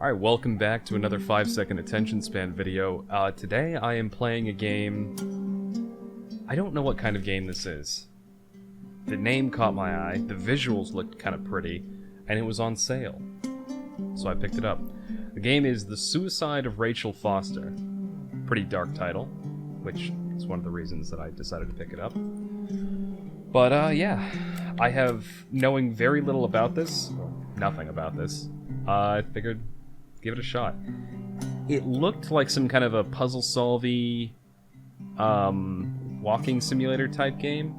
Alright, welcome back to another 5-second attention span video. Today I am playing a game... I don't know what kind of game this is. The name caught my eye, the visuals looked kind of pretty, and it was on sale. So I picked it up. The game is The Suicide of Rachel Foster. Pretty dark title, which is one of the reasons that I decided to pick it up. But, yeah. I have, knowing very little about this, nothing about this, I figured give it a shot. It looked like some kind of a puzzle-solvey, walking simulator type game.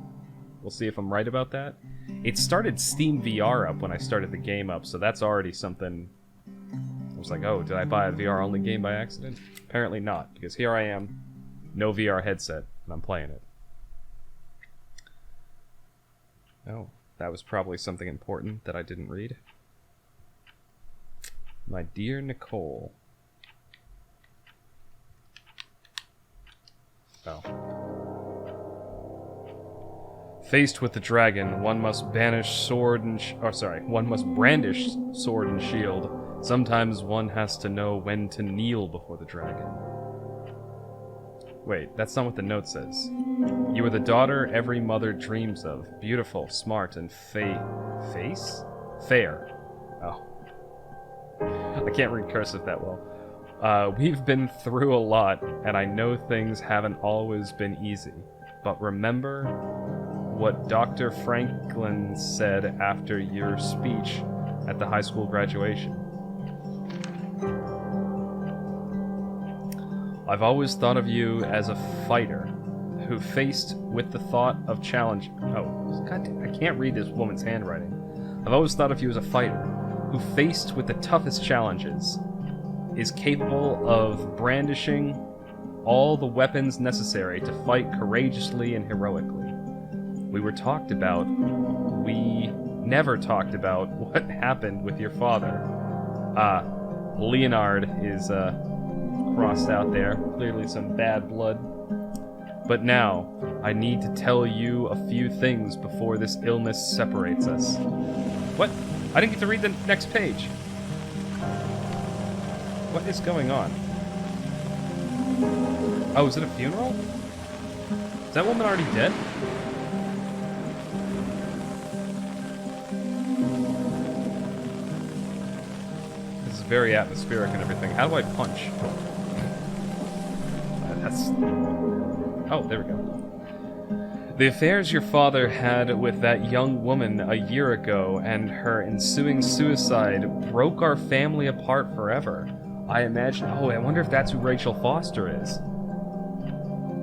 We'll see if I'm right about that. It started Steam VR up when I started the game up, so that's already something... I was like, oh, did I buy a VR-only game by accident? Apparently not, because here I am, no VR headset, and I'm playing it. Oh, that was probably something important that I didn't read. My dear Nicole. Oh. Faced with the dragon, one must banish sword and one must brandish sword and shield. Sometimes one has to know when to kneel before the dragon. Wait, that's not what the note says. You are the daughter every mother dreams of. Beautiful, smart, and fair. Oh. I can't read cursive that well. We've been through a lot, and I know things haven't always been easy. But remember what Dr. Franklin said after your speech at the high school graduation. I've always thought of you as a fighter who faced with the thought of challenge. Oh, God, I can't read this woman's handwriting. I've always thought of you as a fighter who faced with the toughest challenges is capable of brandishing all the weapons necessary to fight courageously and heroically. We never talked about what happened with your father. Leonard is, crossed out there. Clearly some bad blood. But now, I need to tell you a few things before this illness separates us. What? I didn't get to read the next page. What is going on? Oh, is it a funeral? Is that woman already dead? This is very atmospheric and everything. How do I punch? That's... Oh, there we go. The affairs your father had with that young woman a year ago and her ensuing suicide broke our family apart forever. I imagine... Oh, I wonder if that's who Rachel Foster is.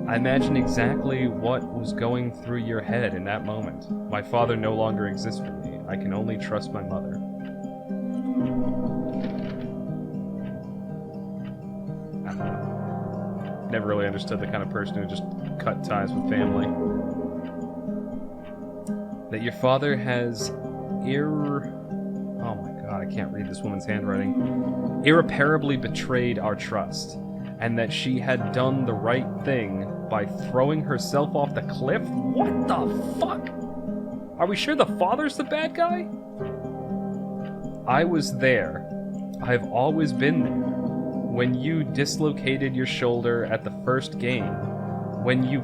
I imagine exactly what was going through your head in that moment. My father no longer exists for me. I can only trust my mother. Never really understood the kind of person who just cut ties with family. That your father has oh my god, I can't read this woman's handwriting. Irreparably betrayed our trust, and that she had done the right thing by throwing herself off the cliff? What the fuck? Are we sure the father's the bad guy? I was there. I've always been there. When you dislocated your shoulder at the first game, when you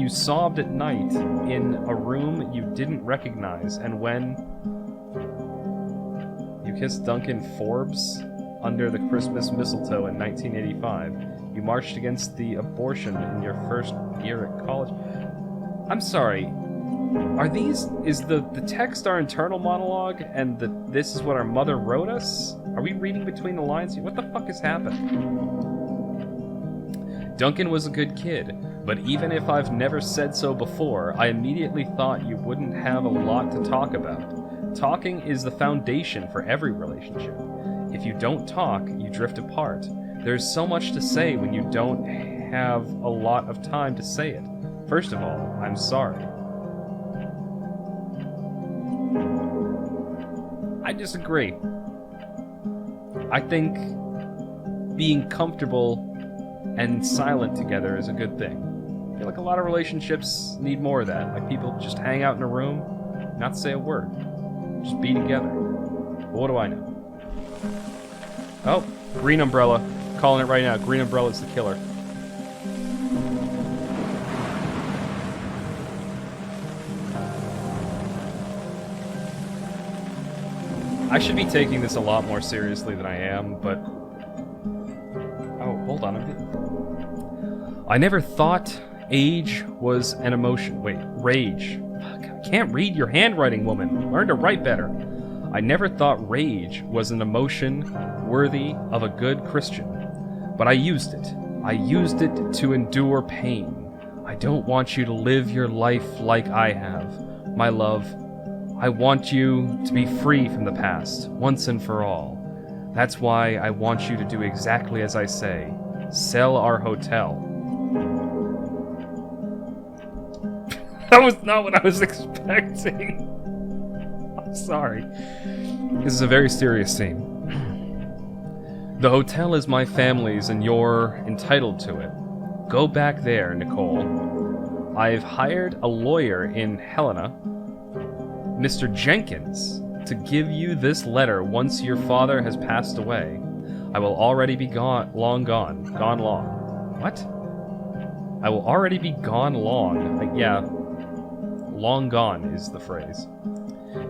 sobbed at night in a room you didn't recognize, and when you kissed Duncan Forbes under the Christmas mistletoe in 1985, you marched against the abortion in your first year at college. I'm sorry, is the text our internal monologue, and this is what our mother wrote us? Are we reading between the lines here? What the fuck is happening? Duncan was a good kid, but even if I've never said so before, I immediately thought you wouldn't have a lot to talk about. Talking is the foundation for every relationship. If you don't talk, you drift apart. There's so much to say when you don't have a lot of time to say it. First of all, I'm sorry. I disagree. I think being comfortable and silent together is a good thing. I feel like a lot of relationships need more of that. Like people just hang out in a room, not say a word. Just be together. But what do I know? Oh, Green Umbrella. Calling it right now. Green Umbrella's the killer. I should be taking this a lot more seriously than I am, but... Oh, hold on. I never thought age was an emotion. Wait, rage. Fuck, I can't read your handwriting, woman. Learn to write better. I never thought rage was an emotion worthy of a good Christian. But I used it. I used it to endure pain. I don't want you to live your life like I have. My love, I want you to be free from the past, once and for all. That's why I want you to do exactly as I say. Sell our hotel. That was not what I was expecting. I'm sorry. This is a very serious scene. The hotel is my family's and you're entitled to it. Go back there, Nicole. I've hired a lawyer in Helena, Mr. Jenkins, to give you this letter once your father has passed away. I will already be gone long. What? I will already be gone long. Yeah, long gone is the phrase.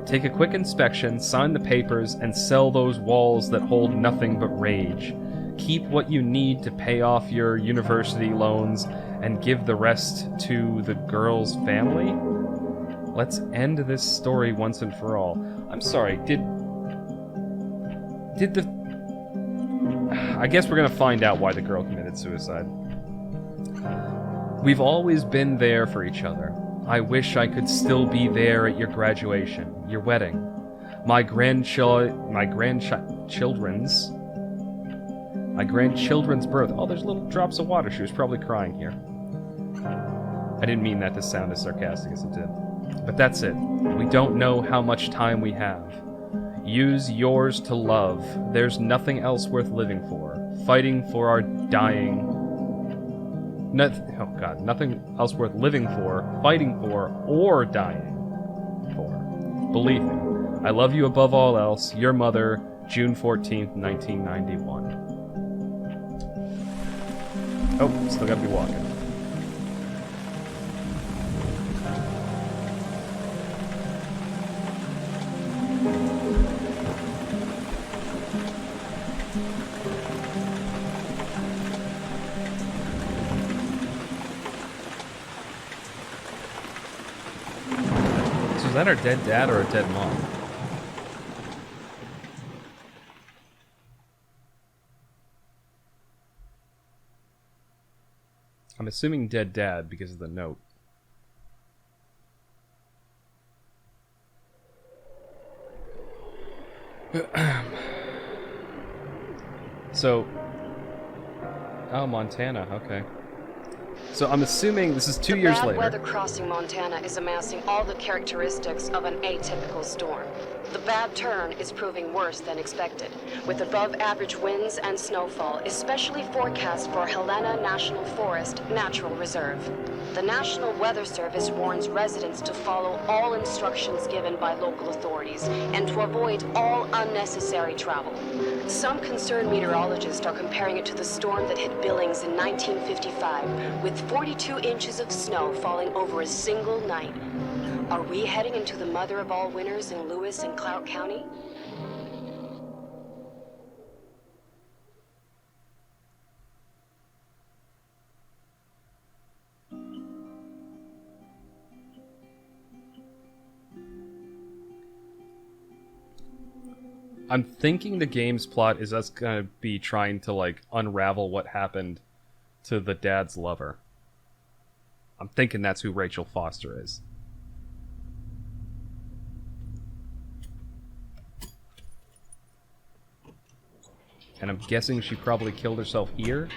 Take a quick inspection, sign the papers, and sell those walls that hold nothing but rage. Keep what you need to pay off your university loans, and give the rest to the girl's family? Let's end this story once and for all. I'm sorry, did the... I guess we're gonna find out why the girl committed suicide. We've always been there for each other. I wish I could still be there at your graduation, your wedding, my grandchildren's birth. Oh, there's little drops of water. She was probably crying here. I didn't mean that to sound as sarcastic as it did. But that's it. We don't know how much time we have. Use yours to love. There's nothing else worth living for. Fighting for our dying... nothing else worth living for, fighting for, or dying for. Believe me, I love you above all else. Your mother, June 14th, 1991. Oh, still gotta be walking. Is that our dead dad or a dead mom? I'm assuming dead dad because of the note. So... Oh, Montana, okay. So I'm assuming this is 2 years later. The bad weather crossing Montana is amassing all the characteristics of an atypical storm. The bad turn is proving worse than expected, with above-average winds and snowfall, especially forecast for Helena National Forest Natural Reserve. The National Weather Service warns residents to follow all instructions given by local authorities and to avoid all unnecessary travel. Some concerned meteorologists are comparing it to the storm that hit Billings in 1955, with 42 inches of snow falling over a single night. Are we heading into the mother of all winters in Lewis and Clark County? I'm thinking the game's plot is us gonna be trying to, like, unravel what happened to the dad's lover. I'm thinking that's who Rachel Foster is. And I'm guessing she probably killed herself here?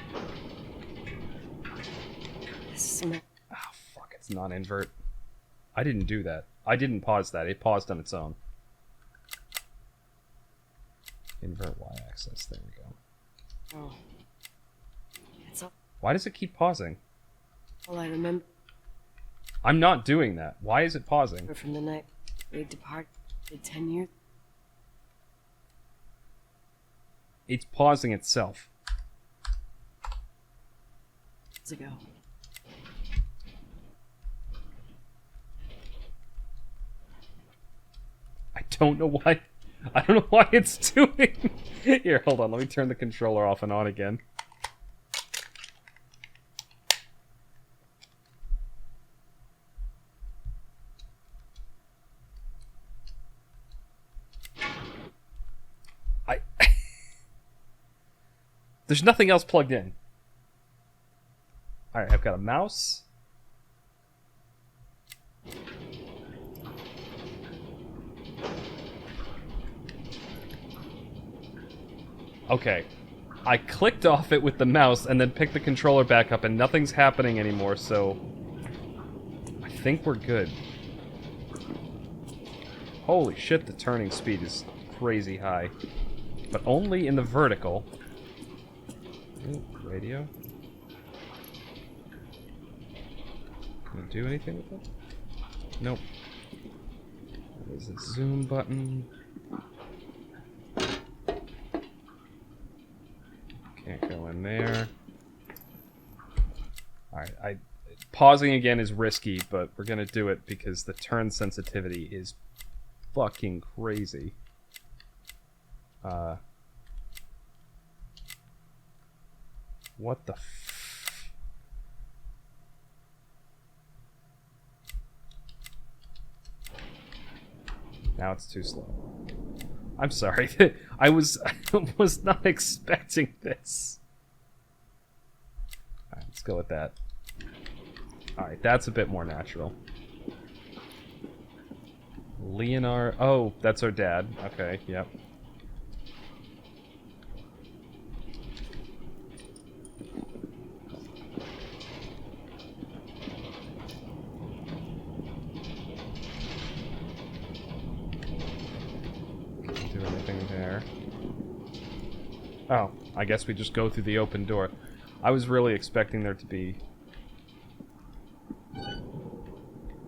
Oh, fuck, it's non-invert. I didn't do that. I didn't pause that. It paused on its own. Invert y-axis. There we go. Oh. It's all Why does it keep pausing? I remember I'm not doing that. Why is it pausing? from the night we departed 10 years. It's pausing itself. Let's go. I don't know why. I don't know why it's doing. Here, hold on. Let me turn the controller off and on again. There's nothing else plugged in. Alright, I've got a mouse. Okay. I clicked off it with the mouse and then picked the controller back up and nothing's happening anymore, so I think we're good. Holy shit, the turning speed is crazy high. But only in the vertical. Ooh, radio. Can I do anything with it? Nope. There's a zoom button. Can't go in there. Alright, pausing again is risky, but we're gonna do it because the turn sensitivity is fucking crazy. What the f... Now it's too slow. I'm sorry. I was not expecting this. Alright, let's go with that. Alright, that's a bit more natural. Leonard... Oh, that's our dad. Okay, yep. Can't do anything there. Oh, I guess we just go through the open door. I was really expecting there to be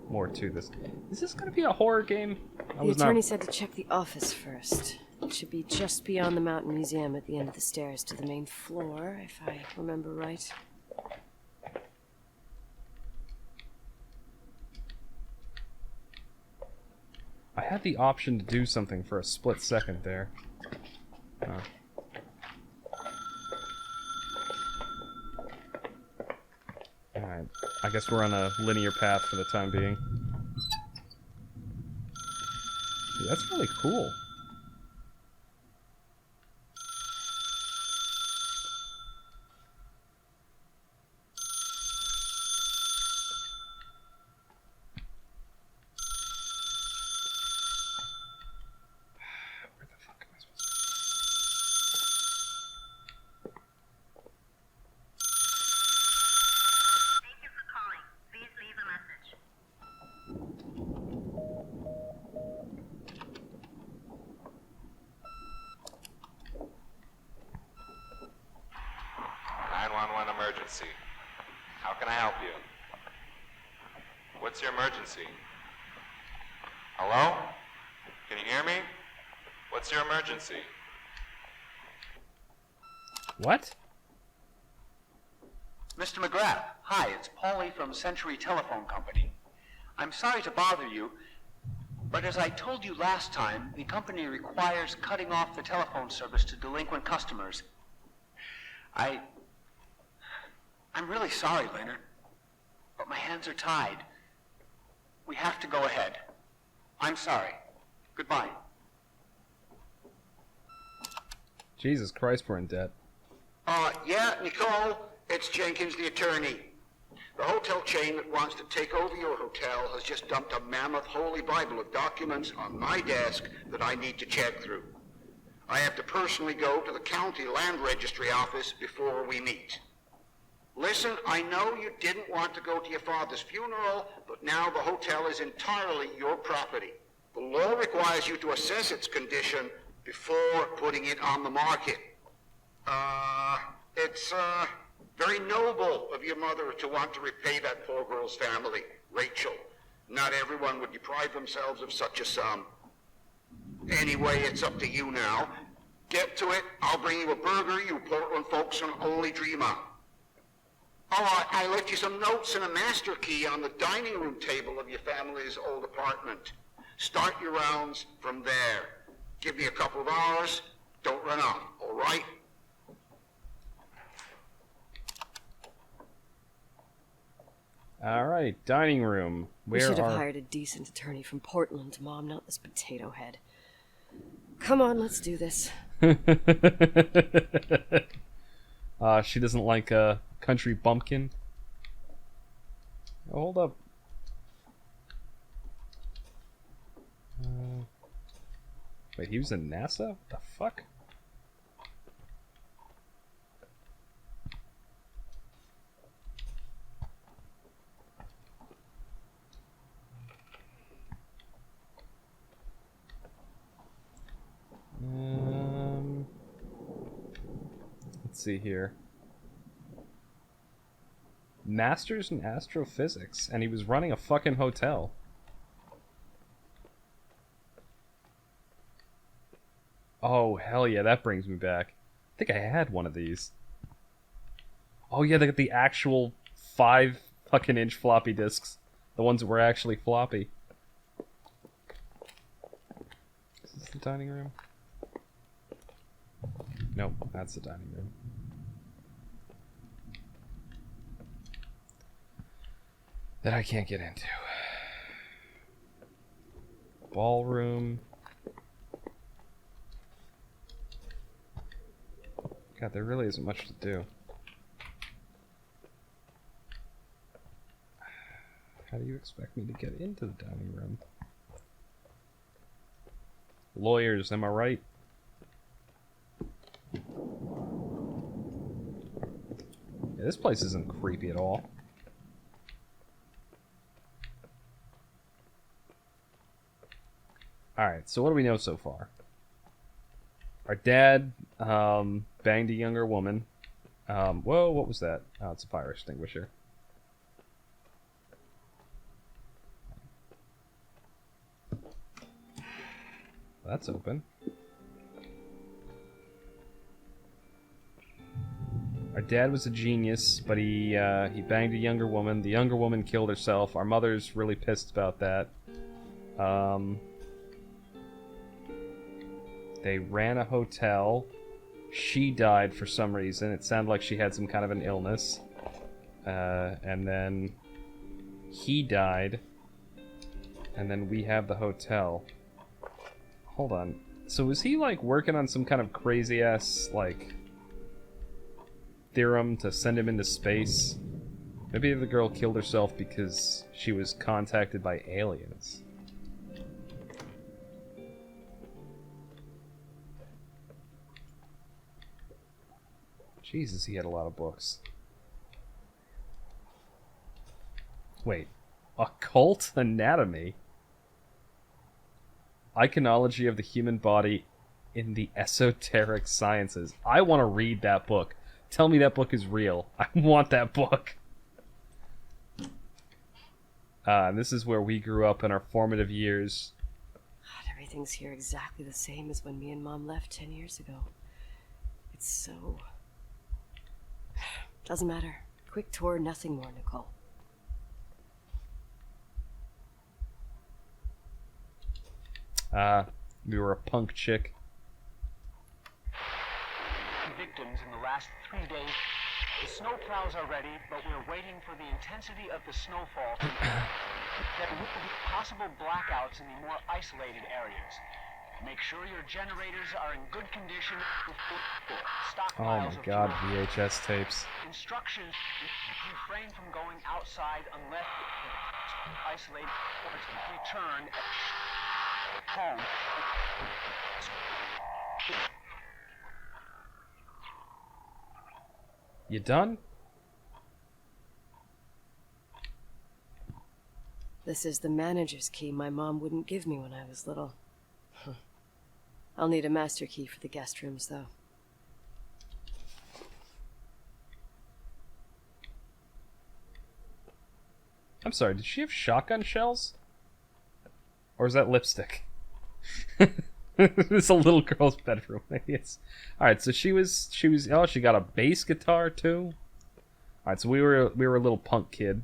more to this. Is this gonna be a horror game? The attorney said to check the office first. It should be just beyond the Mountain Museum at the end of the stairs to the main floor, if I remember right. I had the option to do something for a split second there. Alright, I guess we're on a linear path for the time being. Dude, that's really cool. Where the fuck am I supposed to... Thank you for calling. Please leave a message. 911 emergency. How can I help you? What's your emergency? Hello? Can you hear me? What's your emergency? What? Mr. McGrath, hi, it's Paulie from Century Telephone Company. I'm sorry to bother you, but as I told you last time, the company requires cutting off the telephone service to delinquent customers. I'm really sorry, Leonard, but my hands are tied. We have to go ahead. I'm sorry. Goodbye. Jesus Christ, we're in debt. Yeah, Nicole, it's Jenkins, the attorney. The hotel chain that wants to take over your hotel has just dumped a mammoth holy Bible of documents on my desk that I need to check through. I have to personally go to the county land registry office before we meet. Listen, I know you didn't want to go to your father's funeral, but now the hotel is entirely your property. The law requires you to assess its condition before putting it on the market. It's very noble of your mother to want to repay that poor girl's family, Rachel. Not everyone would deprive themselves of such a sum. Anyway, it's up to you now. Get to it, I'll bring you a burger you Portland folks can only dream of. Oh, I left you some notes and a master key on the dining room table of your family's old apartment. Start your rounds from there. Give me a couple of hours. Don't run off, all right? All right, dining room. We should have hired a decent attorney from Portland, Mom, not this potato head. Come on, let's do this. She doesn't like a country bumpkin. Hold up. Wait, he was in NASA? What the fuck? Let's see here. Masters in astrophysics, and he was running a fucking hotel. Oh, hell yeah, that brings me back. I think I had one of these. Oh yeah, they got the actual 5 fucking inch floppy disks. The ones that were actually floppy. Is this the dining room? Nope, that's the dining room. That I can't get into. Ballroom. God, there really isn't much to do. How do you expect me to get into the dining room? Lawyers, am I right? Yeah, this place isn't creepy at all. Alright, so what do we know so far? Our dad banged a younger woman. Whoa, what was that? Oh, it's a fire extinguisher. That's open. Our dad was a genius, but he banged a younger woman. The younger woman killed herself. Our mother's really pissed about that. They ran a hotel. She died for some reason. It sounded like she had some kind of an illness. And then he died. And then we have the hotel. Hold on. So was he, like, working on some kind of crazy-ass, like, theorem to send him into space? Maybe the girl killed herself because she was contacted by aliens. Jesus, he had a lot of books. Wait. Occult Anatomy? Iconology of the Human Body in the Esoteric Sciences. I want to read that book. Tell me that book is real. I want that book. This is where we grew up in our formative years. God, everything's here exactly the same as when me and Mom left 10 years ago. It's so... Doesn't matter. Quick tour, nothing more, Nicole. We were a punk chick. Victims in the last 3 days. The snow plows are ready, but we're waiting for the intensity of the snowfall. There will be possible blackouts in the more isolated areas. Make sure your generators are in good condition. Oh my god, VHS tapes. Instructions: refrain from going outside unless isolated return home. You done? This is the manager's key my mom wouldn't give me when I was little. I'll need a master key for the guest rooms, though. I'm sorry, did she have shotgun shells? Or is that lipstick? It's a little girl's bedroom. Yes. All right. So she was. Oh, she got a bass guitar too. All right. So we were a little punk kid.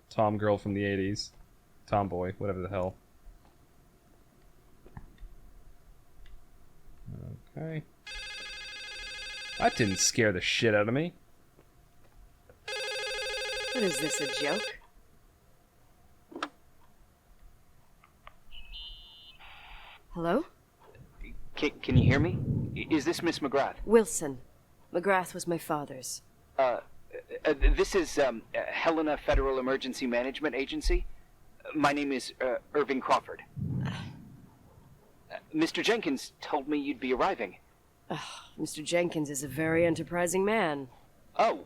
Tom girl from the '80s. Tomboy, whatever the hell. Okay. That didn't scare the shit out of me. What is this, a joke? Hello? Can you hear me? Is this Miss McGrath? Wilson. McGrath was my father's. This is Helena Federal Emergency Management Agency. My name is Irving Crawford. Mr. Jenkins told me you'd be arriving. Mr. Jenkins is a very enterprising man. Oh,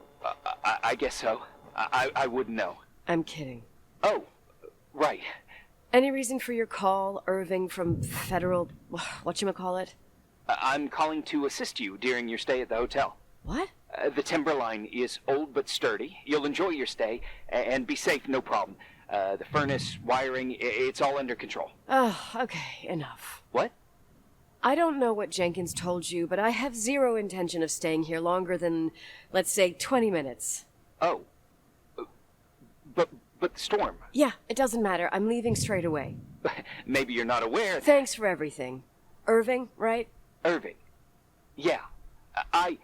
I guess so. I wouldn't know. I'm kidding. Oh, right. Any reason for your call, Irving from Federal... whatchamacallit? I'm calling to assist you during your stay at the hotel. What? The Timberline is old but sturdy. You'll enjoy your stay, and be safe, no problem. The furnace, wiring, it's all under control. Oh, okay, enough. What? I don't know what Jenkins told you, but I have zero intention of staying here longer than, let's say, 20 minutes. Oh. But the storm. Yeah, it doesn't matter. I'm leaving straight away. Maybe you're not aware. Thanks for everything. Irving, right? Irving. Yeah. Bye.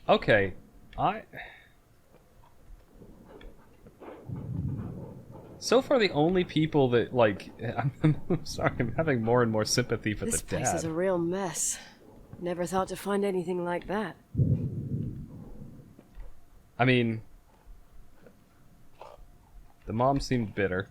Okay, so far the only people that, like, I'm sorry, I'm having more and more sympathy for This the dad. place is a real mess. Never thought to find anything like that. I mean, the mom seemed bitter.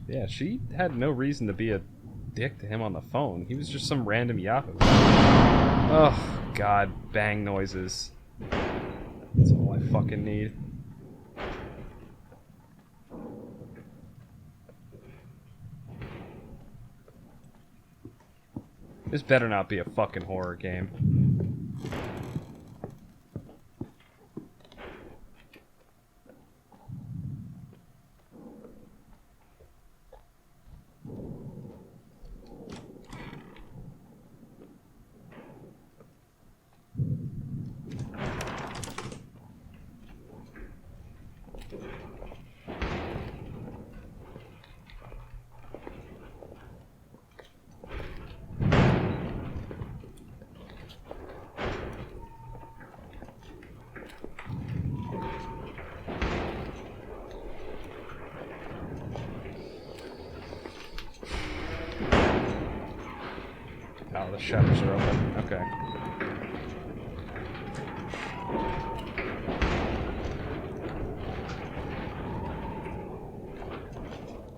Yeah, she had no reason to be a dick to him on the phone. He was just some random yahoo. Oh, God, bang noises. That's all I fucking need. This better not be a fucking horror game. Oh, the shutters are open. Okay.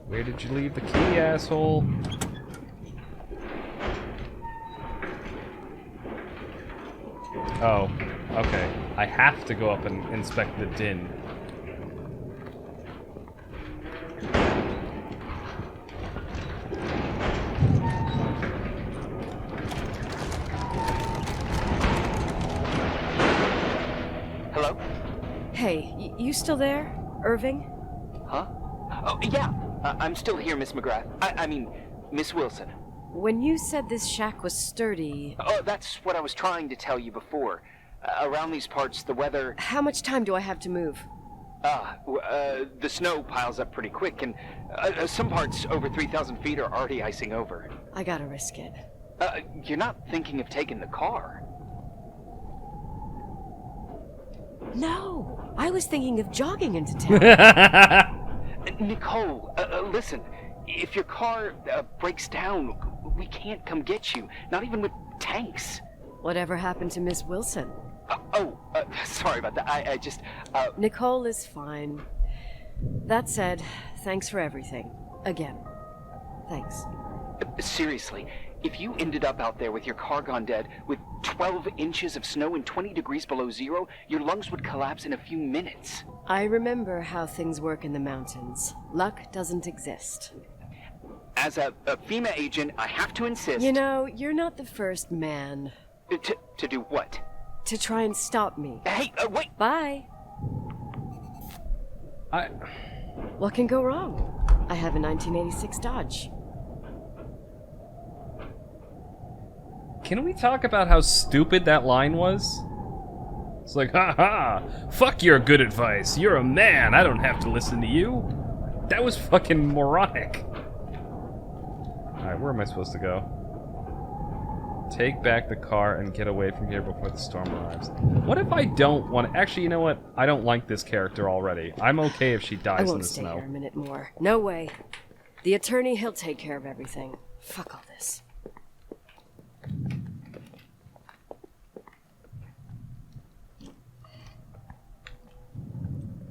Where did you leave the key, asshole? Oh, okay. I have to go up and inspect the din. Hello? Hey, you still there, Irving? Huh? Oh, yeah. I'm still here, Miss McGrath. I mean, Miss Wilson. When you said this shack was sturdy... Oh, that's what I was trying to tell you before. Around these parts, the weather... How much time do I have to move? The snow piles up pretty quick, and some parts over 3,000 feet are already icing over. I gotta risk it. You're not thinking of taking the car? No! I was thinking of jogging into town. Nicole, listen. If your car breaks down, we can't come get you. Not even with tanks. Whatever happened to Miss Wilson? Sorry about that. I just... Nicole is fine. That said, thanks for everything. Again. Thanks. Seriously, if you ended up out there with your car gone dead, with 12 inches of snow and 20 degrees below zero, your lungs would collapse in a few minutes. I remember how things work in the mountains. Luck doesn't exist. As a FEMA agent, I have to insist... You know, you're not the first man. To do what? To try and stop me. Hey, wait! Bye. What can go wrong? I have a 1986 Dodge. Can we talk about how stupid that line was? It's like, ha ha! Fuck your good advice. You're a man. I don't have to listen to you. That was fucking moronic. Alright, where am I supposed to go? Take back the car and get away from here before the storm arrives. What if I don't want to... Actually, you know what? I don't like this character already. I'm okay if she dies in the I won't stay snow. here a minute more. No way. The attorney, he'll take care of everything. Fuck all this.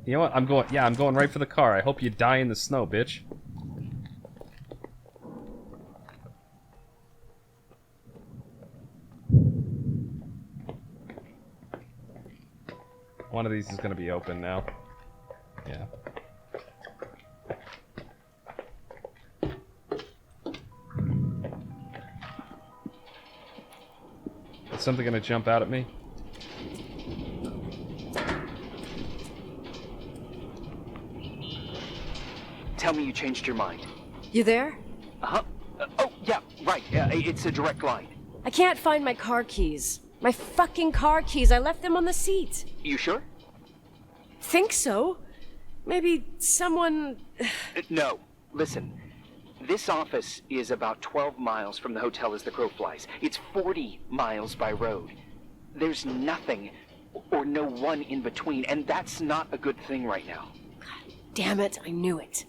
You know what? I'm going right for the car. I hope you die in the snow, bitch. One of these is going to be open now. Yeah. Is something going to jump out at me? Tell me you changed your mind. You there? Uh-huh. Oh, yeah, right. It's a direct line. I can't find my car keys. My fucking car keys. I left them on the seat. You sure? Think so. Maybe someone... No. Listen. This office is about 12 miles from the hotel as the crow flies. It's 40 miles by road. There's nothing or no one in between, and that's not a good thing right now. God damn it, I knew it.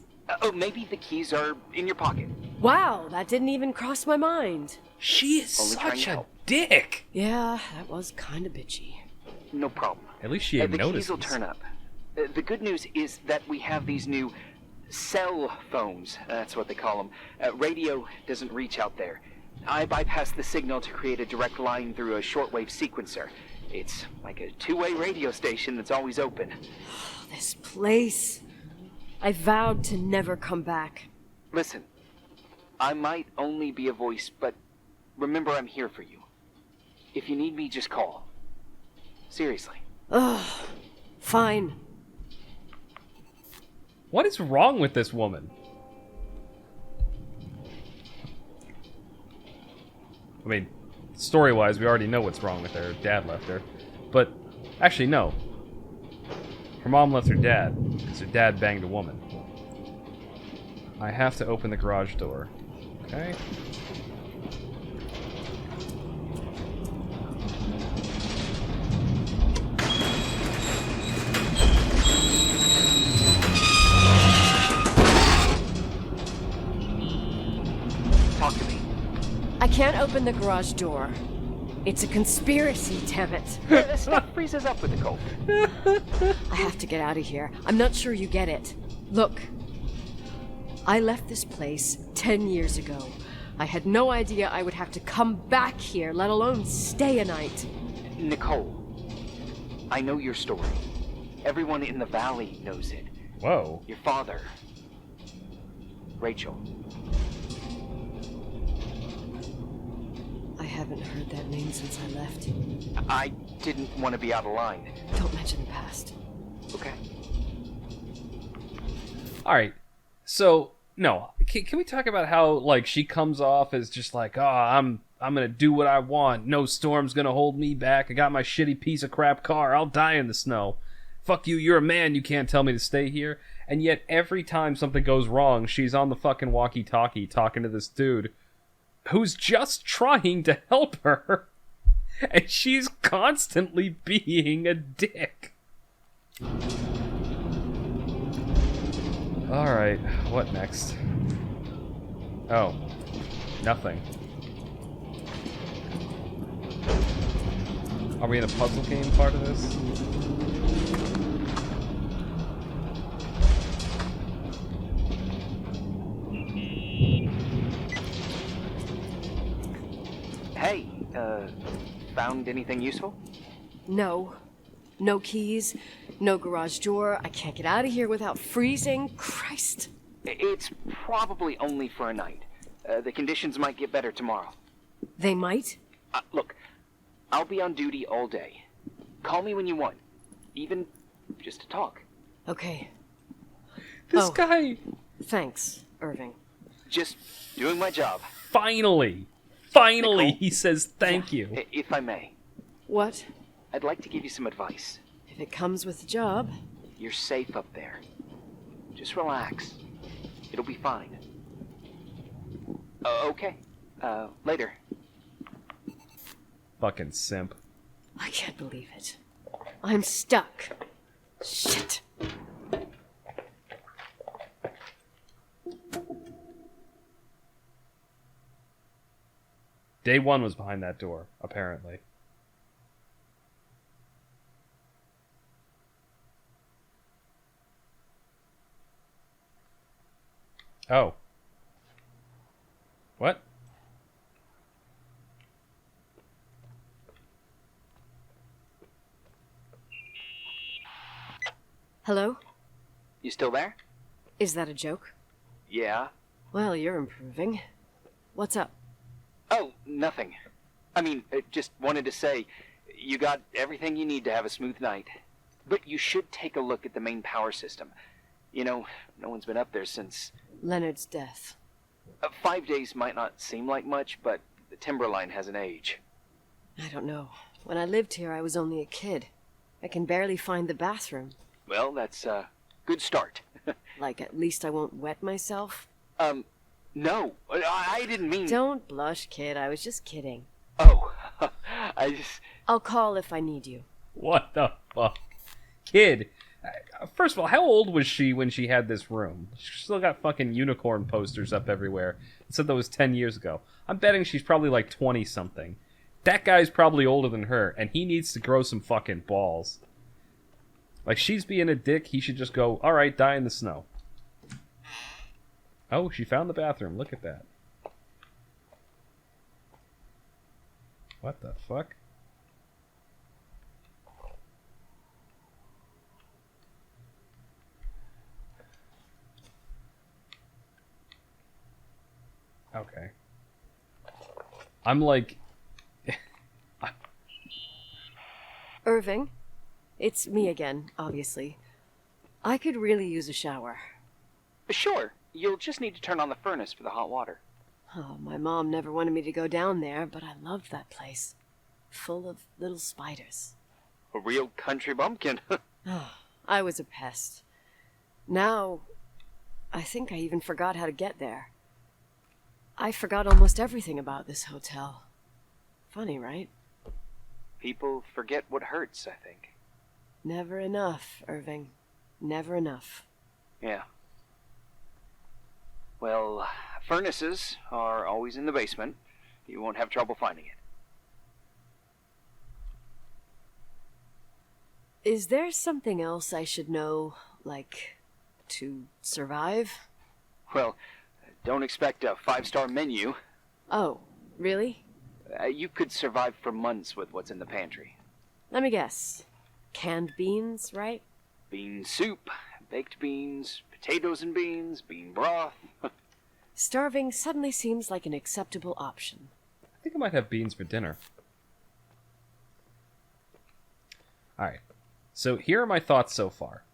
Maybe the keys are in your pocket. Wow, that didn't even cross my mind. She is such a dick! Yeah, that was kind of bitchy. No problem. At least she The noticed. keys will turn up. The good news is that we have these new cell phones. That's what they call them. Radio doesn't reach out there. I bypassed the signal to create a direct line through a shortwave sequencer. It's like a two-way radio station that's always open. This place. I vowed to never come back. Listen, I might only be a voice, but remember I'm here for you. If you need me, just call. Seriously. Ugh. Fine. What is wrong with this woman? I mean, story-wise, we already know what's wrong with her. Her dad left her. But, actually, no. Her mom left her dad, because her dad banged a woman. I have to open the garage door. Okay. Talk to me. I can't open the garage door. It's a conspiracy, damn it. Stuff freezes up with the cold. I have to get out of here. I'm not sure you get it. Look. I left this place 10 years ago. I had no idea I would have to come back here, let alone stay a night. Nicole, I know your story. Everyone in the valley knows it. Whoa. Your father, Rachel. I haven't heard that name since I left. I didn't want to be out of line. Don't mention the past. Okay. Alright. So, no. Can we talk about how, like, she comes off as just like, oh, I'm gonna do what I want. No storm's gonna hold me back. I got my shitty piece of crap car. I'll die in the snow. Fuck you, you're a man. You can't tell me to stay here. And yet, every time something goes wrong, she's on the fucking walkie-talkie talking to this dude who's just trying to help her. And she's constantly being a dick. Alright, what next? Oh, nothing. Are we in a puzzle game part of this? Hey, found anything useful? No. No keys, no garage door. I can't get out of here without freezing. Christ. It's probably only for a night. The conditions might get better tomorrow. They might? Look, I'll be on duty all day. Call me when you want. Even just to talk. Okay. This guy... Thanks, Irving. Just doing my job. Finally, Nicole? he says thank you. If I may, What? I'd like to give you some advice. If it comes with the job. You're safe up there. Just relax. It'll be fine. Okay. Later. Fucking simp. I can't believe it. I'm stuck. Shit. Day one was behind that door, apparently. Oh. What? Hello? You still there? Is that a joke? Yeah. Well, you're improving. What's up? Oh, nothing. I mean, just wanted to say, you got everything you need to have a smooth night. But you should take a look at the main power system. You know, no one's been up there since... Leonard's death. 5 days might not seem like much, but the timber line has an age. I don't know. When I lived here, I was only a kid. I can barely find the bathroom. Well, that's a good start. Like, at least I won't wet myself? No, I didn't mean... Don't blush, kid. I was just kidding. Oh, I'll call if I need you. What the fuck? Kid. First of all, how old was she when she had this room? She still got fucking unicorn posters up everywhere. It said that was 10 years ago. I'm betting she's probably like 20-something. That guy's probably older than her, and he needs to grow some fucking balls. Like, she's being a dick, he should just go, alright, die in the snow. Oh, she found the bathroom. Look at that. What the fuck? Okay. I'm like... Irving? It's me again, obviously. I could really use a shower. Sure, you'll just need to turn on the furnace for the hot water. Oh, my mom never wanted me to go down there, but I loved that place. Full of little spiders. A real country bumpkin. Oh, I was a pest. Now, I think I even forgot how to get there. I forgot almost everything about this hotel. Funny, right? People forget what hurts, I think. Never enough, Irving. Never enough. Yeah. Well, furnaces are always in the basement. You won't have trouble finding it. Is there something else I should know, like, to survive? Well, don't expect a 5-star menu. Oh, really? You could survive for months with what's in the pantry. Let me guess. Canned beans, right? Bean soup, baked beans, potatoes and beans, bean broth. Starving suddenly seems like an acceptable option. I think I might have beans for dinner. Alright. So here are my thoughts so far.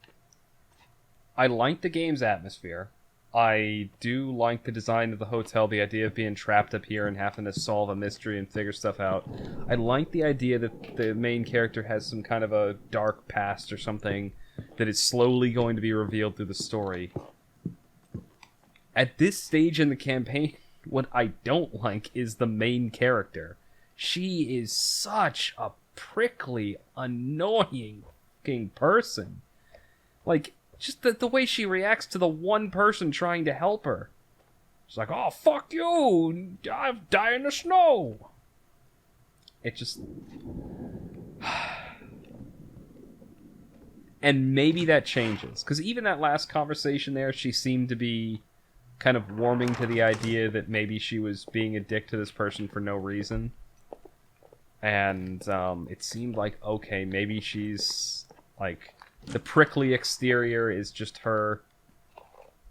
I like the game's atmosphere. I do like the design of the hotel, the idea of being trapped up here and having to solve a mystery and figure stuff out. I like the idea that the main character has some kind of a dark past or something that is slowly going to be revealed through the story. At this stage in the campaign, what I don't like is the main character. She is such a prickly, annoying fucking person. Like, just the way she reacts to the one person trying to help her. She's like, oh, fuck you! I'll die in the snow! It just... And maybe that changes. Because even that last conversation there, she seemed to be kind of warming to the idea that maybe she was being a dick to this person for no reason. And it seemed like, okay, maybe she's, like... The prickly exterior is just her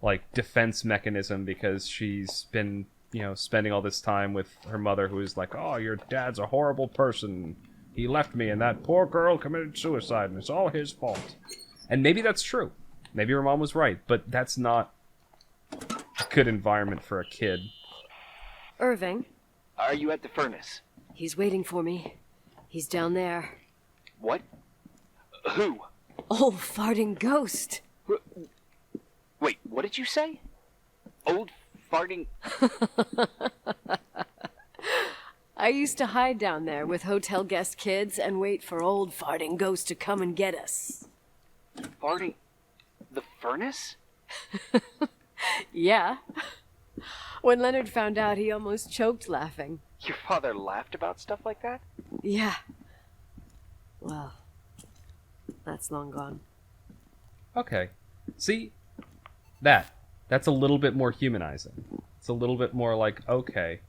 like defense mechanism because she's been, you know, spending all this time with her mother, who is like, oh, your dad's a horrible person. He left me, and that poor girl committed suicide, and it's all his fault. And maybe that's true. Maybe her mom was right, but that's not a good environment for a kid. Irving, Are you at the furnace? he's waiting for me. He's down there. What? Who? Old farting ghost. Wait, what did you say? Old farting... I used to hide down there with hotel guest kids and wait for old farting ghost to come and get us. Farting... The furnace? Yeah. When Leonard found out, he almost choked laughing. Your father laughed about stuff like that? Yeah. Well, that's long gone. Okay. See? That's a little bit more humanizing. It's a little bit more like, okay.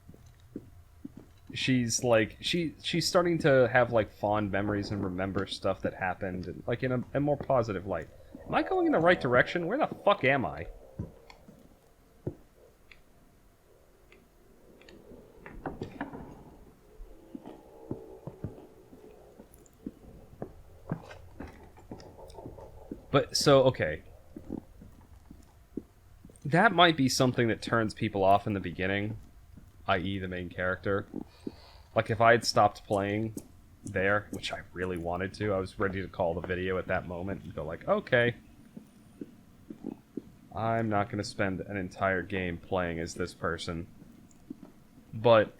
She's like, she's starting to have like fond memories and remember stuff that happened, and like in a more positive light. Am I going in the right direction? Where the fuck am I? But, so, okay. That might be something that turns people off in the beginning, i.e. the main character. Like, if I had stopped playing there, which I really wanted to, I was ready to call the video at that moment and go like, okay. I'm not going to spend an entire game playing as this person. But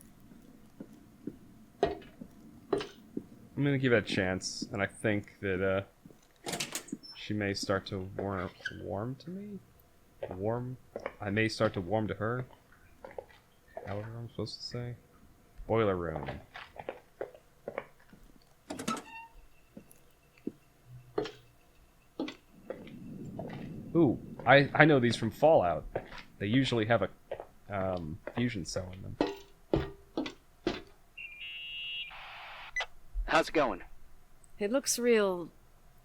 I'm going to give it a chance, and I think that, she may start to warm to me? I may start to warm to her? However I'm supposed to say. Boiler room. Ooh, I know these from Fallout. They usually have a fusion cell in them. How's it going? It looks real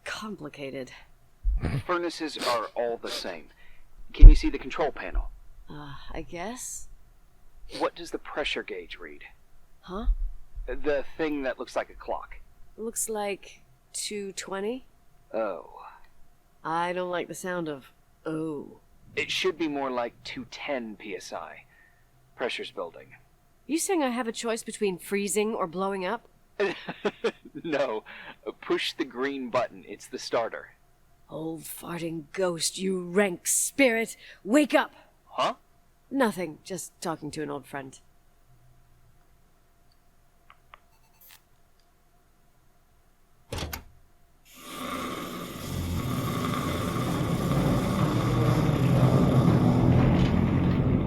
complicated. Furnaces are all the same. Can you see the control panel? I guess? What does the pressure gauge read? Huh? The thing that looks like a clock. Looks like 220. Oh. I don't like the sound of oh. It should be more like 210 psi. Pressure's building. You saying I have a choice between freezing or blowing up? No. Push the green button. It's the starter. Old farting ghost, you rank spirit! Wake up! Huh? Nothing, just talking to an old friend.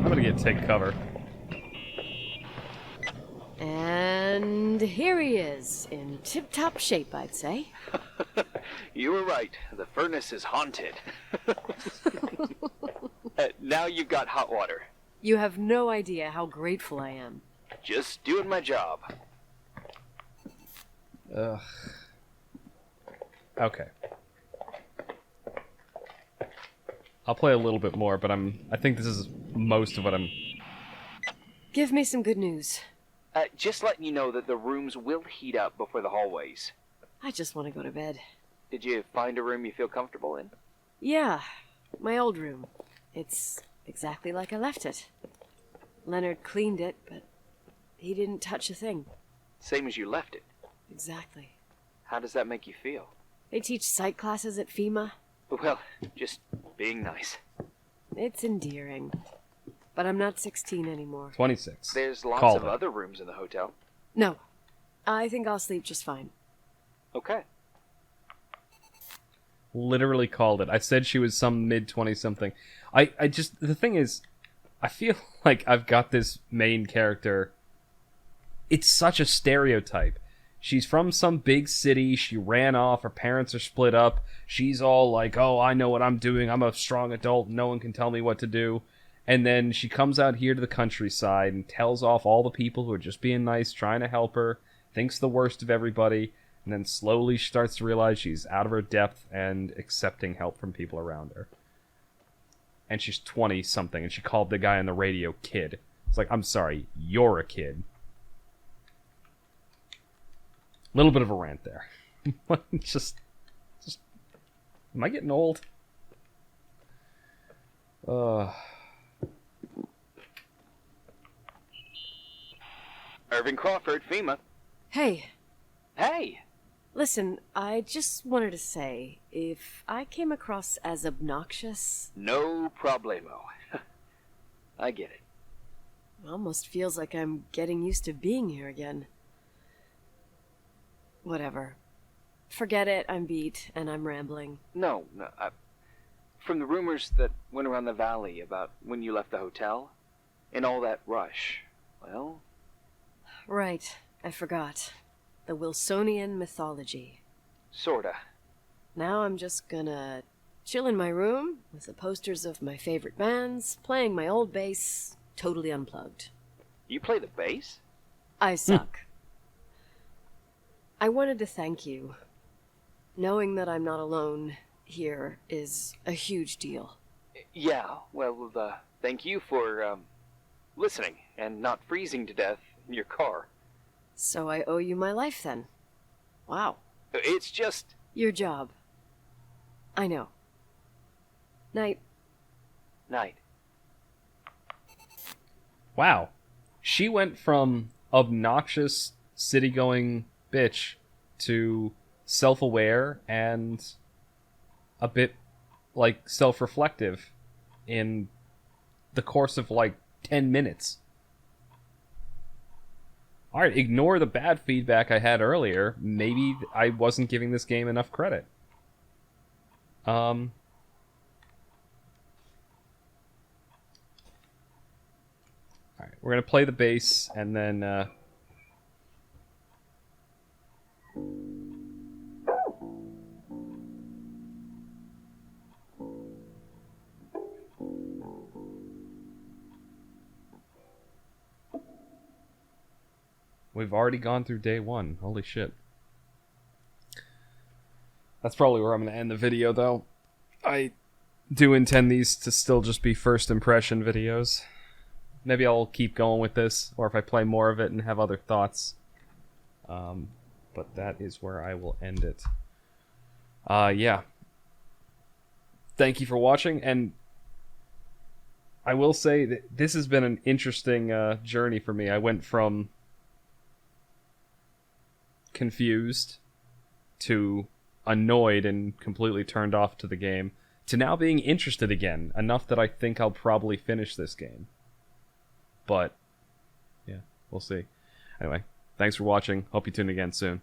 I'm gonna take cover. And here he is, in tip-top shape, I'd say. You were right. The furnace is haunted. Now you've got hot water. You have no idea how grateful I am. Just doing my job. Ugh. Okay. I'll play a little bit more, but I think this is most of what I'm... Give me some good news. Just letting you know that the rooms will heat up before the hallways. I just want to go to bed. Did you find a room you feel comfortable in? Yeah, my old room. It's exactly like I left it. Leonard cleaned it, but he didn't touch a thing. Same as you left it. Exactly. How does that make you feel? They teach psych classes at FEMA. Well, just being nice. It's endearing. But I'm not 16 anymore. 26. There's lots Called of it. other rooms in the hotel. No. I think I'll sleep just fine. Okay. Literally called it. I said she was some mid-20 something. I just, the thing is, I feel like I've got this main character. It's such a stereotype. She's from some big city, she ran off, her parents are split up, she's all like, oh, I know what I'm doing, I'm a strong adult, no one can tell me what to do. And then she comes out here to the countryside and tells off all the people who are just being nice, trying to help her, thinks the worst of everybody, and then slowly she starts to realize she's out of her depth and accepting help from people around her. and she's 20 something, and she called the guy on the radio kid. It's like, I'm sorry, you're a kid. A little bit of a rant there. just, am I getting old? Irving Crawford, FEMA. Hey, Hey! listen, I just wanted to say, if I came across as obnoxious, No problemo. I get it. it almost feels like I'm getting used to being here again. Whatever. Forget it, I'm beat, and I'm rambling. No, from the rumors that went around the valley about when you left the hotel, and all that rush, well... Right, I forgot. The Wilsonian mythology. Sorta. Now I'm just gonna chill in my room with the posters of my favorite bands, playing my old bass, totally unplugged. You play the bass? I suck. I wanted to thank you. Knowing that I'm not alone here is a huge deal. Yeah, well, thank you for, listening and not freezing to death in your car. So I owe you my life then. Wow. It's just... Your job. I know. Night. Night. Wow. She went from obnoxious, city-going bitch to self-aware and a bit, like, self-reflective in the course of, like, 10 minutes. Alright, ignore the bad feedback I had earlier. Maybe I wasn't giving this game enough credit. Alright, we're gonna play the bass, and then, we've already gone through day one. Holy shit. That's probably where I'm going to end the video, though. I do intend these to still just be first impression videos. Maybe I'll keep going with this, or if I play more of it and have other thoughts. But that is where I will end it. Yeah. Thank you for watching, and I will say that this has been an interesting journey for me. I went from confused to annoyed and completely turned off to the game to now being interested again, enough that I think I'll probably finish this game. But yeah, we'll see. Anyway, thanks for watching. Hope you tune in again soon.